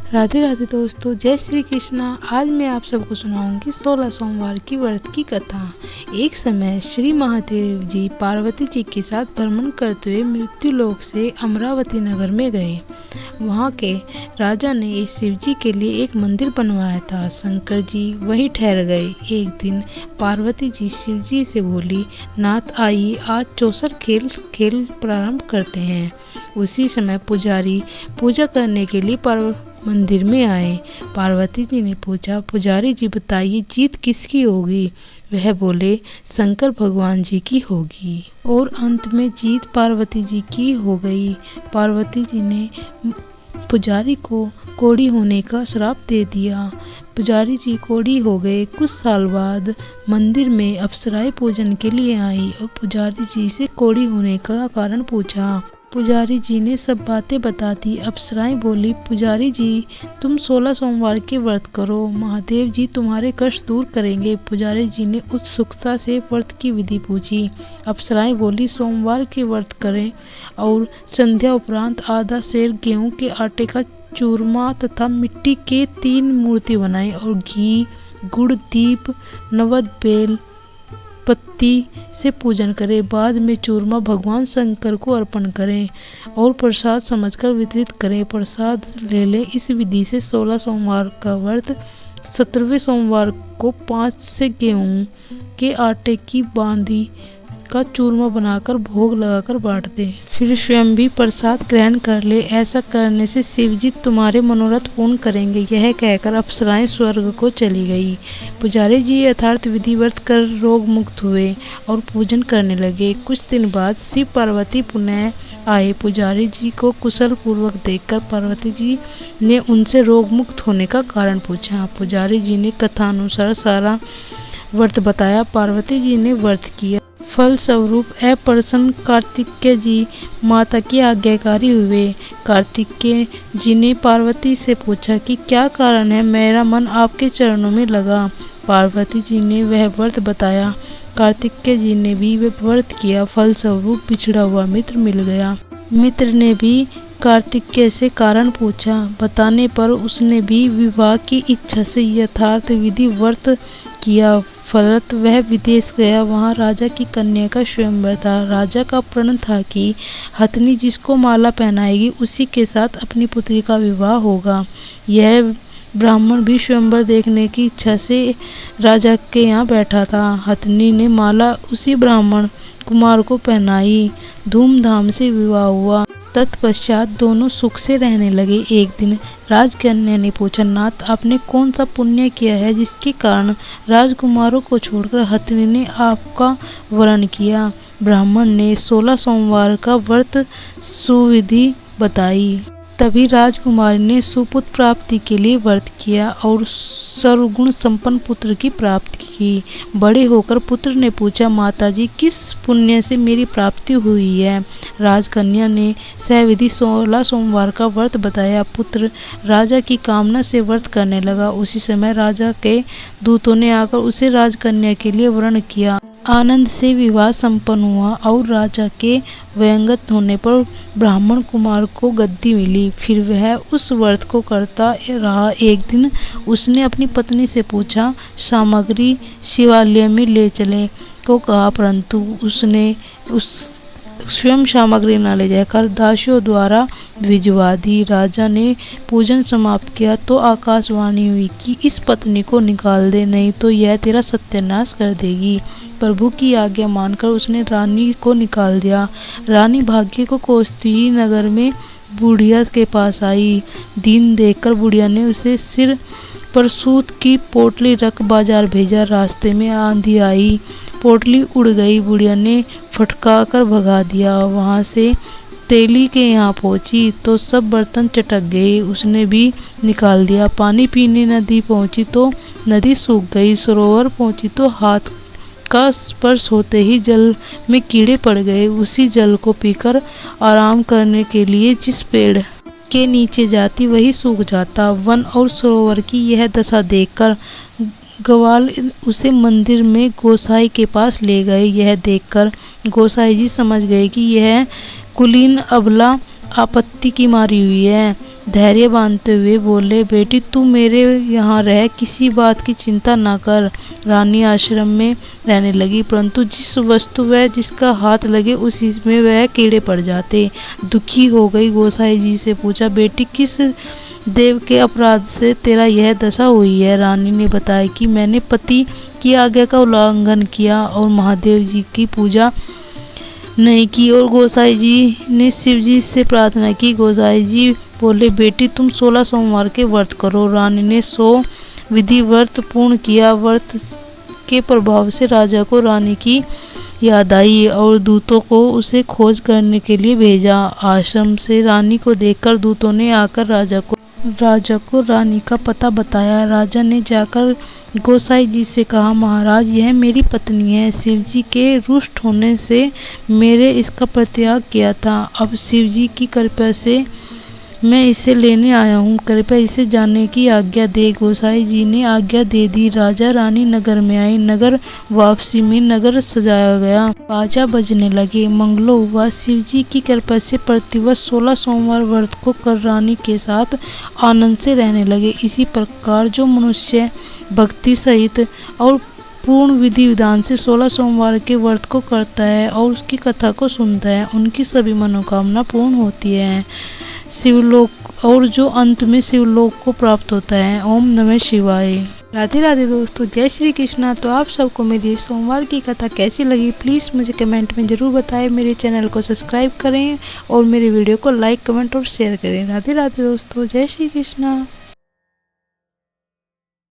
राधे राधे दोस्तों, जय श्री कृष्णा। आज मैं आप सबको सुनाऊंगी 16 सोमवार की व्रत की कथा। एक समय श्री महादेव जी पार्वती जी के साथ भ्रमण करते हुए मृत्यु लोक से अमरावती नगर में गए। वहाँ के राजा ने शिव जी के लिए एक मंदिर बनवाया था। शंकर जी वहीं ठहर गए। एक दिन पार्वती जी शिव जी से बोली, नाथ आइए आज चौसर खेल प्रारंभ करते हैं। उसी समय पुजारी पूजा करने के लिए मंदिर में आए। पार्वती जी ने पूछा, पुजारी जी बताइए जीत किसकी होगी? वह बोले, शंकर भगवान जी की होगी। और अंत में जीत पार्वती जी की हो गई। पार्वती जी ने पुजारी को कोढ़ी होने का श्राप दे दिया। पुजारी जी कोढ़ी हो गए। कुछ साल बाद मंदिर में अप्सराएं पूजन के लिए आई और पुजारी जी से कोढ़ी होने का कारण पूछा। पुजारी जी ने सब बातें बता दी। अप्सराएं बोली, पुजारी जी तुम 16 सोमवार के व्रत करो, महादेव जी तुम्हारे कष्ट दूर करेंगे। पुजारी जी ने उत्सुकता से व्रत की विधि पूछी। अप्सराएं बोली, सोमवार के व्रत करें और संध्या उपरांत आधा सेर गेहूं के आटे का चूरमा तथा मिट्टी के 3 मूर्ति बनाएं और घी गुड़ दीप नवद बेल पत्ती से पूजन करें। बाद में चूरमा भगवान शंकर को अर्पण करें और प्रसाद समझकर वितरित करें। प्रसाद ले लें। इस विधि से 16 सोमवार का व्रत 17वें सोमवार को 5 से गेहूं के आटे की बांदी का चूरमा बनाकर भोग लगाकर बांट दे। फिर स्वयं भी प्रसाद ग्रहण कर ले। ऐसा करने से शिव जी तुम्हारे मनोरथ पूर्ण करेंगे। यह कहकर अप्सराएं स्वर्ग को चली गई। पुजारी जी यथार्थ विधि व्रत कर रोग मुक्त हुए और पूजन करने लगे। कुछ दिन बाद शिव पार्वती पुनः आए। पुजारी जी को कुशल पूर्वक देखकर पार्वती जी ने उनसे रोग मुक्त होने का कारण पूछा। पुजारी जी ने कथानुसार सारा व्रत बताया। पार्वती जी ने व्रत किया। फल स्वरूप अप्रसन्न कार्तिकेय जी माता की आज्ञाकारी हुए। कार्तिकेय जी ने पार्वती से पूछा कि क्या कारण है, मेरा मन आपके चरणों में लगा। पार्वती जी ने वह व्रत बताया। कार्तिकेय जी ने भी वह व्रत किया। फल स्वरूप बिछड़ा हुआ मित्र मिल गया। मित्र ने भी कार्तिकेय से कारण पूछा। बताने पर उसने भी विवाह की इच्छा से यथार्थ विधि व्रत किया। फलत वह विदेश गया। वहाँ राजा की कन्या का स्वयंवर था। राजा का प्रण था कि हथनी जिसको माला पहनाएगी उसी के साथ अपनी पुत्री का विवाह होगा। यह ब्राह्मण भी स्वयंवर देखने की इच्छा से राजा के यहाँ बैठा था। हथनी ने माला उसी ब्राह्मण कुमार को पहनाई। धूमधाम से विवाह हुआ। तत्पश्चात दोनों सुख से रहने लगे। एक दिन राजकन्या ने पूछा, नाथ आपने कौन सा पुण्य किया है जिसके कारण राजकुमारों को छोड़कर हथनी ने आपका वरण किया? ब्राह्मण ने 16 सोमवार का व्रत सुविधि बताई। तभी राजकुमारी ने सुपुत्र प्राप्ति के लिए व्रत किया और सर्वगुण संपन्न पुत्र की प्राप्ति की। बड़े होकर पुत्र ने पूछा, माताजी किस पुण्य से मेरी प्राप्ति हुई है? राजकन्या ने सहविधि 16 सोमवार का व्रत बताया। पुत्र राजा की कामना से व्रत करने लगा। उसी समय राजा के दूतों ने आकर उसे राजकन्या के लिए वरण किया। आनंद से विवाह संपन्न हुआ और राजा के व्यंगत होने पर ब्राह्मण कुमार को गद्दी मिली। फिर वह उस व्रत को करता रहा। एक दिन उसने अपनी पत्नी से पूछा, सामग्री शिवालय में ले चले को कहा, परंतु उसने स्वयं सामग्री न ले जाकर दासियों द्वारा भिजवा दी। राजा ने पूजन समाप्त किया तो आकाशवाणी हुई कि इस पत्नी को निकाल दे, नहीं तो यह तेरा सत्यानाश कर देगी। प्रभु की आज्ञा मानकर उसने रानी को निकाल दिया। रानी भाग्य को खोजती हुई नगर में बुढ़िया के पास आई। दिन देखकर बुढ़िया ने उसे सिर पर सूत की पोटली रख बाजार भेजा। रास्ते में आंधी आई, पोटली उड़ गई। बुढ़िया ने फटका कर भगा दिया। वहां से तेली के यहाँ पहुंची तो सब बर्तन चटक गए। उसने भी निकाल दिया। पानी पीने नदी पहुंची तो नदी सूख गई। सरोवर पहुंची तो हाथ का स्पर्श होते ही जल में कीड़े पड़ गए। उसी जल को पीकर आराम करने के लिए जिस पेड़ के नीचे जाती वही सूख जाता। वन और सरोवर की यह दशा देखकर ग्वाल उसे मंदिर में गोसाई के पास ले गए। यह देखकर गोसाई जी समझ गए कि यह कुलीन अबला आपत्ति की मारी हुई है। धैर्य बांधते हुए बोले, बेटी तू मेरे यहाँ रह, किसी बात की चिंता ना कर। रानी आश्रम में रहने लगी, परंतु जिस वस्तु वह जिसका हाथ लगे उसी में वह कीड़े पड़ जाते। दुखी हो गई, गोसाई जी से पूछा, बेटी किस देव के अपराध से तेरा यह दशा हुई है? रानी ने बताया कि मैंने पति की आज्ञा का उल्लंघन किया और महादेव जी की पूजा नहीं की। और गोसाई जी ने शिव जी से प्रार्थना की। गोसाई जी बोले, बेटी तुम 16 सोमवार के व्रत करो। रानी ने 100 विधि व्रत पूर्ण किया। व्रत के प्रभाव से राजा को रानी की याद आई और दूतों को उसे खोज करने के लिए भेजा। आश्रम से रानी को देखकर दूतों ने आकर राजा को रानी का पता बताया। राजा ने जाकर गोसाई जी से कहा, महाराज यह मेरी पत्नी है। शिव जी के रुष्ट होने से मेरे इसका परित्याग किया था। अब शिव जी की कृपा से मैं इसे लेने आया हूँ, कृपया इसे जाने की आज्ञा दे। गोसाई जी ने आज्ञा दे दी। राजा रानी नगर में आई। नगर वापसी में नगर सजाया गया, बाजा बजने लगे, मंगलों हुआ। शिव जी की कृपा से प्रतिवर्ष 16 सोमवार व्रत को कर रानी के साथ आनंद से रहने लगे। इसी प्रकार जो मनुष्य भक्ति सहित और पूर्ण विधि विधान से 16 सोमवार के व्रत को करता है और उसकी कथा को सुनता है, उनकी सभी मनोकामना पूर्ण होती है। शिवलोक और जो अंत में शिवलोक को प्राप्त होता है। ओम नमः शिवाय। राधे राधे दोस्तों, जय श्री कृष्णा। तो आप सबको मेरी सोमवार की कथा कैसी लगी प्लीज़ मुझे कमेंट में ज़रूर बताएं। मेरे चैनल को सब्सक्राइब करें और मेरे वीडियो को लाइक कमेंट और शेयर करें। राधे राधे दोस्तों, जय श्री कृष्णा।